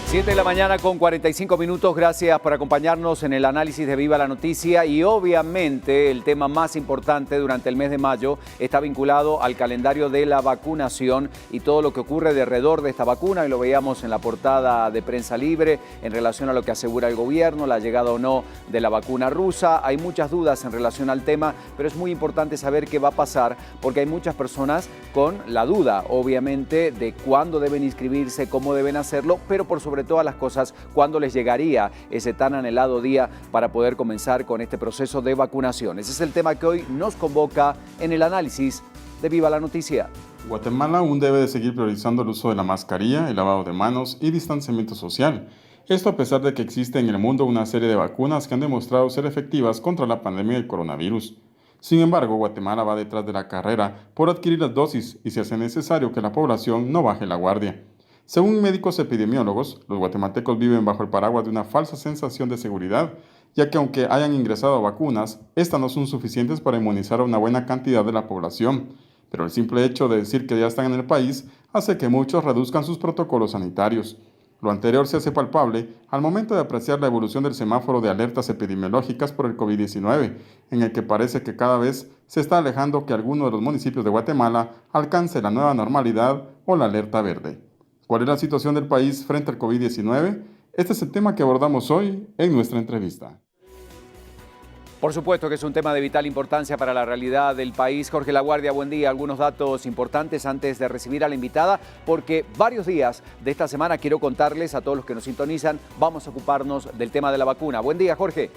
7 de la mañana con 45 minutos. Gracias por acompañarnos en el análisis de Viva la Noticia. Y obviamente el tema más importante durante el mes de mayo está vinculado al calendario de la vacunación y todo lo que ocurre alrededor de esta vacuna. Y lo veíamos en la portada de Prensa Libre en relación a lo que asegura el gobierno, la llegada o no de la vacuna rusa. Hay muchas dudas en relación al tema, pero es muy importante saber qué va a pasar porque hay muchas personas con la duda, obviamente, de cuándo deben inscribirse, cómo deben hacerlo, pero por sobre todas las cosas, cuándo les llegaría ese tan anhelado día para poder comenzar con este proceso de vacunación. Ese es el tema que hoy nos convoca en el análisis de Viva la Noticia. Guatemala aún debe de seguir priorizando el uso de la mascarilla, el lavado de manos y distanciamiento social. Esto a pesar de que existe en el mundo una serie de vacunas que han demostrado ser efectivas contra la pandemia del coronavirus. Sin embargo, Guatemala va detrás de la carrera por adquirir las dosis y se hace necesario que la población no baje la guardia. Según médicos epidemiólogos, los guatemaltecos viven bajo el paraguas de una falsa sensación de seguridad, ya que aunque hayan ingresado vacunas, estas no son suficientes para inmunizar a una buena cantidad de la población. Pero el simple hecho de decir que ya están en el país hace que muchos reduzcan sus protocolos sanitarios. Lo anterior se hace palpable al momento de apreciar la evolución del semáforo de alertas epidemiológicas por el COVID-19, en el que parece que cada vez se está alejando que alguno de los municipios de Guatemala alcance la nueva normalidad o la alerta verde. ¿Cuál es la situación del país frente al COVID-19? Este es el tema que abordamos hoy en nuestra entrevista. Por supuesto que es un tema de vital importancia para la realidad del país. Jorge Laguardia, buen día. Algunos datos importantes antes de recibir a la invitada, porque varios días de esta semana quiero contarles a todos los que nos sintonizan, vamos a ocuparnos del tema de la vacuna. Buen día, Jorge.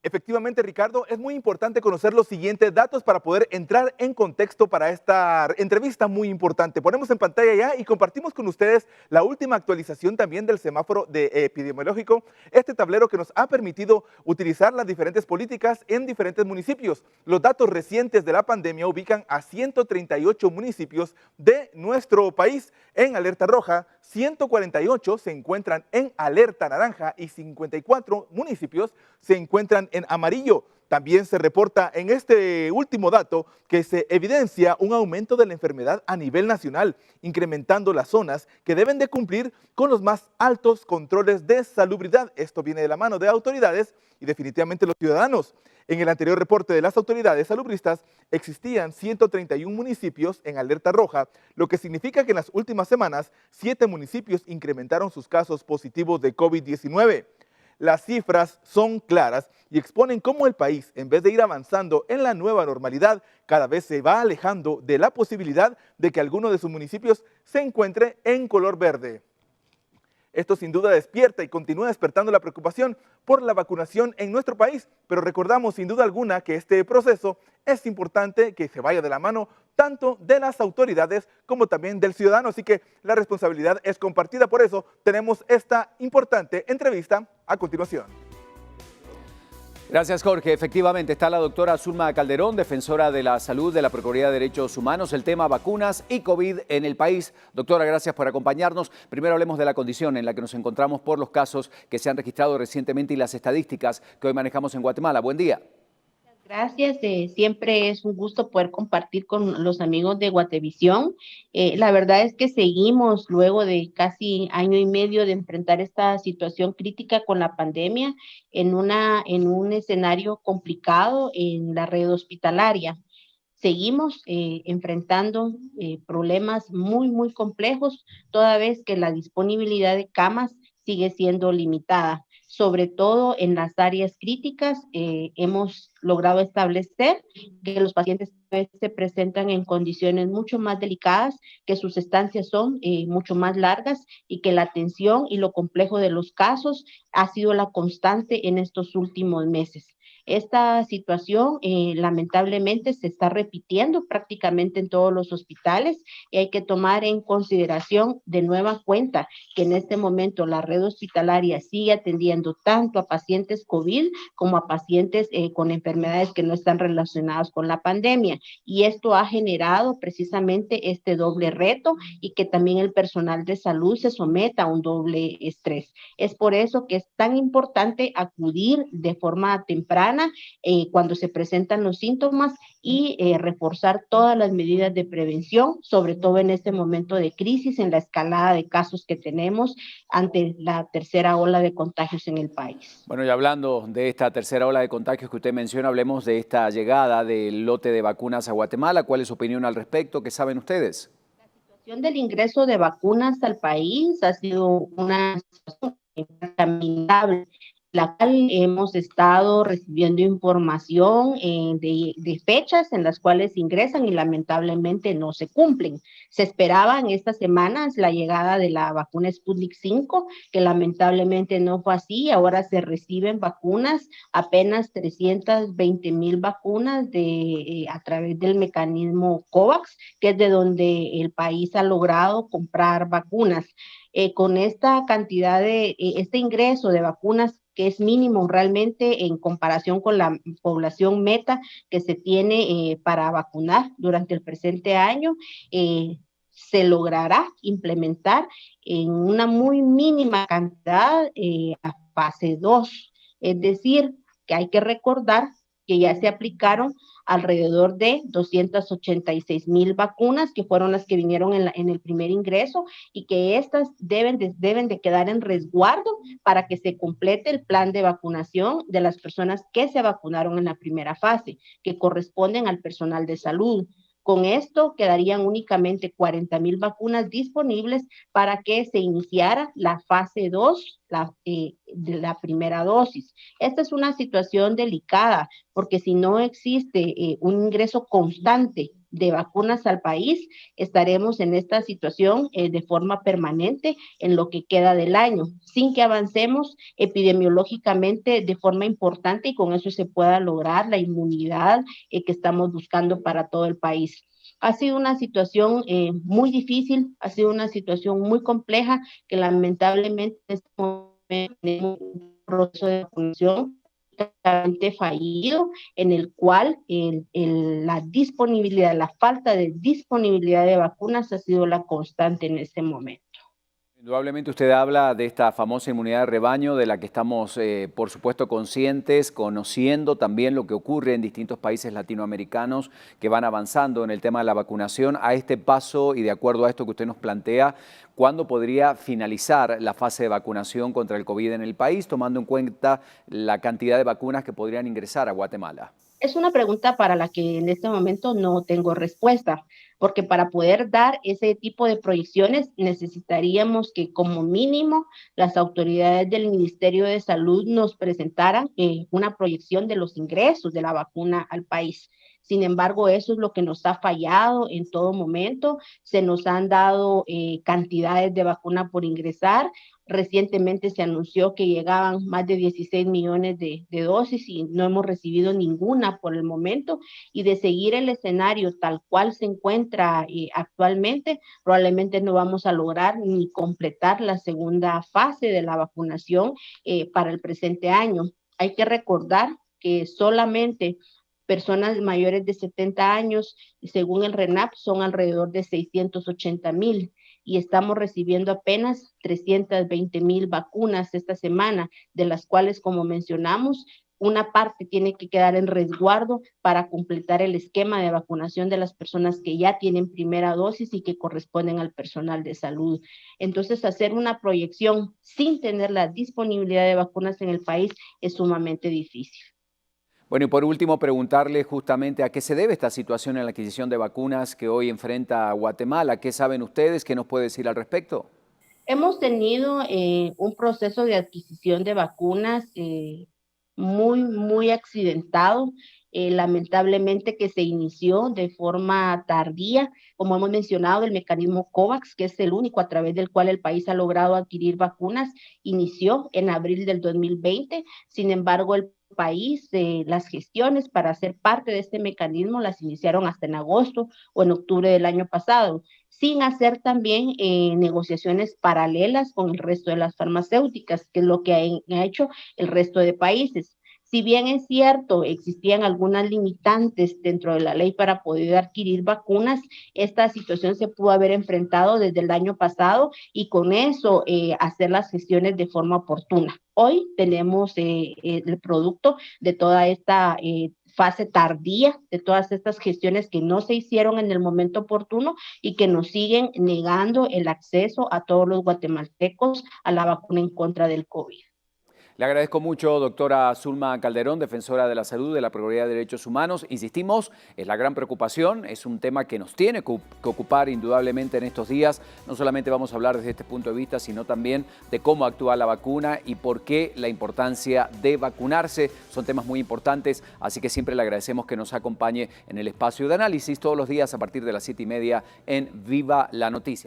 Efectivamente, Ricardo, es muy importante conocer los siguientes datos para poder entrar en contexto para esta entrevista muy importante. Ponemos en pantalla ya y compartimos con ustedes la última actualización también del semáforo epidemiológico, este tablero que nos ha permitido utilizar las diferentes políticas en diferentes municipios. Los datos recientes de la pandemia ubican a 138 municipios de nuestro país en alerta roja, 148 se encuentran en alerta naranja y 54 municipios se encuentran en amarillo. También se reporta en este último dato que se evidencia un aumento de la enfermedad a nivel nacional, incrementando las zonas que deben de cumplir con los más altos controles de salubridad. Esto viene de la mano de autoridades y definitivamente los ciudadanos. En el anterior reporte de las autoridades salubristas existían 131 municipios en alerta roja, lo que significa que en las últimas semanas 7 municipios incrementaron sus casos positivos de COVID-19. Las cifras son claras y exponen cómo el país, en vez de ir avanzando en la nueva normalidad, cada vez se va alejando de la posibilidad de que alguno de sus municipios se encuentre en color verde. Esto sin duda despierta y continúa despertando la preocupación por la vacunación en nuestro país, pero recordamos sin duda alguna que este proceso es importante que se vaya de la mano tanto de las autoridades como también del ciudadano, así que la responsabilidad es compartida, por eso tenemos esta importante entrevista a continuación. Gracias, Jorge. Efectivamente, está la doctora Zulma Calderón, defensora de la salud de la Procuraduría de Derechos Humanos, el tema vacunas y COVID en el país. Doctora, gracias por acompañarnos. Primero hablemos de la condición en la que nos encontramos por los casos que se han registrado recientemente y las estadísticas que hoy manejamos en Guatemala. Buen día. Gracias, siempre es un gusto poder compartir con los amigos de Guatevisión. La verdad es que seguimos luego de casi año y medio de enfrentar esta situación crítica con la pandemia en un escenario complicado en la red hospitalaria. Seguimos enfrentando problemas muy complejos, toda vez que la disponibilidad de camas sigue siendo limitada. Sobre todo en las áreas críticas, hemos logrado establecer que los pacientes se presentan en condiciones mucho más delicadas, que sus estancias son mucho más largas y que la atención y lo complejo de los casos ha sido la constante en estos últimos meses. Esta situación lamentablemente se está repitiendo prácticamente en todos los hospitales y hay que tomar en consideración de nueva cuenta que en este momento la red hospitalaria sigue atendiendo tanto a pacientes COVID como a pacientes con enfermedades que no están relacionadas con la pandemia, y esto ha generado precisamente este doble reto y que también el personal de salud se someta a un doble estrés. Es por eso que es tan importante acudir de forma temprana temprana cuando se presentan los síntomas y reforzar todas las medidas de prevención, sobre todo en este momento de crisis, en la escalada de casos que tenemos ante la tercera ola de contagios en el país. Bueno, y hablando de esta tercera ola de contagios que usted menciona, hablemos de esta llegada del lote de vacunas a Guatemala. ¿Cuál es su opinión al respecto? ¿Qué saben ustedes? La situación del ingreso de vacunas al país ha sido una situación lamentable, la cual hemos estado recibiendo información de fechas en las cuales ingresan y lamentablemente no se cumplen. Se esperaba en estas semanas la llegada de la vacuna Sputnik 5, que lamentablemente no fue así. Ahora se reciben vacunas, apenas 320,000 vacunas a través del mecanismo COVAX, que es de donde el país ha logrado comprar vacunas. Con esta cantidad este ingreso de vacunas que es mínimo realmente en comparación con la población meta que se tiene para vacunar durante el presente año, se logrará implementar en una muy mínima cantidad a fase 2. Es decir, que hay que recordar que ya se aplicaron alrededor de 286,000 vacunas, que fueron las que vinieron en el primer ingreso, y que estas deben de quedar en resguardo para que se complete el plan de vacunación de las personas que se vacunaron en la primera fase, que corresponden al personal de salud. Con esto quedarían únicamente 40,000 vacunas disponibles para que se iniciara la fase 2 de la primera dosis. Esta es una situación delicada porque si no existe un ingreso constante de vacunas al país, estaremos en esta situación de forma permanente en lo que queda del año, sin que avancemos epidemiológicamente de forma importante y con eso se pueda lograr la inmunidad que estamos buscando para todo el país. Ha sido una situación muy difícil, ha sido una situación muy compleja que lamentablemente en este momento tenemos un proceso de vacunación fallido en el cual la disponibilidad, la falta de disponibilidad de vacunas ha sido la constante en este momento. Indudablemente usted habla de esta famosa inmunidad de rebaño de la que estamos, por supuesto, conscientes, conociendo también lo que ocurre en distintos países latinoamericanos que van avanzando en el tema de la vacunación. A este paso y de acuerdo a esto que usted nos plantea, ¿cuándo podría finalizar la fase de vacunación contra el COVID en el país, tomando en cuenta la cantidad de vacunas que podrían ingresar a Guatemala? Es una pregunta para la que en este momento no tengo respuesta, porque para poder dar ese tipo de proyecciones necesitaríamos que como mínimo las autoridades del Ministerio de Salud nos presentaran una proyección de los ingresos de la vacuna al país. Sin embargo, eso es lo que nos ha fallado en todo momento. Se nos han dado cantidades de vacuna por ingresar. Recientemente se anunció que llegaban más de 16 millones de dosis y no hemos recibido ninguna por el momento. Y de seguir el escenario tal cual se encuentra actualmente, probablemente no vamos a lograr ni completar la segunda fase de la vacunación para el presente año. Hay que recordar que solamente personas mayores de 70 años, según el RENAP, son alrededor de 680,000 y estamos recibiendo apenas 320,000 vacunas esta semana, de las cuales, como mencionamos, una parte tiene que quedar en resguardo para completar el esquema de vacunación de las personas que ya tienen primera dosis y que corresponden al personal de salud. Entonces, hacer una proyección sin tener la disponibilidad de vacunas en el país es sumamente difícil. Bueno, y por último, preguntarle justamente a qué se debe esta situación en la adquisición de vacunas que hoy enfrenta Guatemala. ¿Qué saben ustedes? ¿Qué nos puede decir al respecto? Hemos tenido un proceso de adquisición de vacunas muy accidentado, lamentablemente que se inició de forma tardía, como hemos mencionado, el mecanismo COVAX, que es el único a través del cual el país ha logrado adquirir vacunas, inició en abril del 2020. Sin embargo, el país, las gestiones para ser parte de este mecanismo las iniciaron hasta en agosto o en octubre del año pasado, sin hacer también negociaciones paralelas con el resto de las farmacéuticas, que es lo que ha hecho el resto de países. Si bien es cierto, existían algunas limitantes dentro de la ley para poder adquirir vacunas, esta situación se pudo haber enfrentado desde el año pasado y con eso hacer las gestiones de forma oportuna. Hoy tenemos el producto de toda esta fase tardía, de todas estas gestiones que no se hicieron en el momento oportuno y que nos siguen negando el acceso a todos los guatemaltecos a la vacuna en contra del COVID. Le agradezco mucho, doctora Zulma Calderón, defensora de la salud, de la Procuraduría de Derechos Humanos. Insistimos, es la gran preocupación, es un tema que nos tiene que ocupar indudablemente en estos días. No solamente vamos a hablar desde este punto de vista, sino también de cómo actúa la vacuna y por qué la importancia de vacunarse. Son temas muy importantes, así que siempre le agradecemos que nos acompañe en el espacio de análisis todos los días a partir de las 7:30 en Viva la Noticia.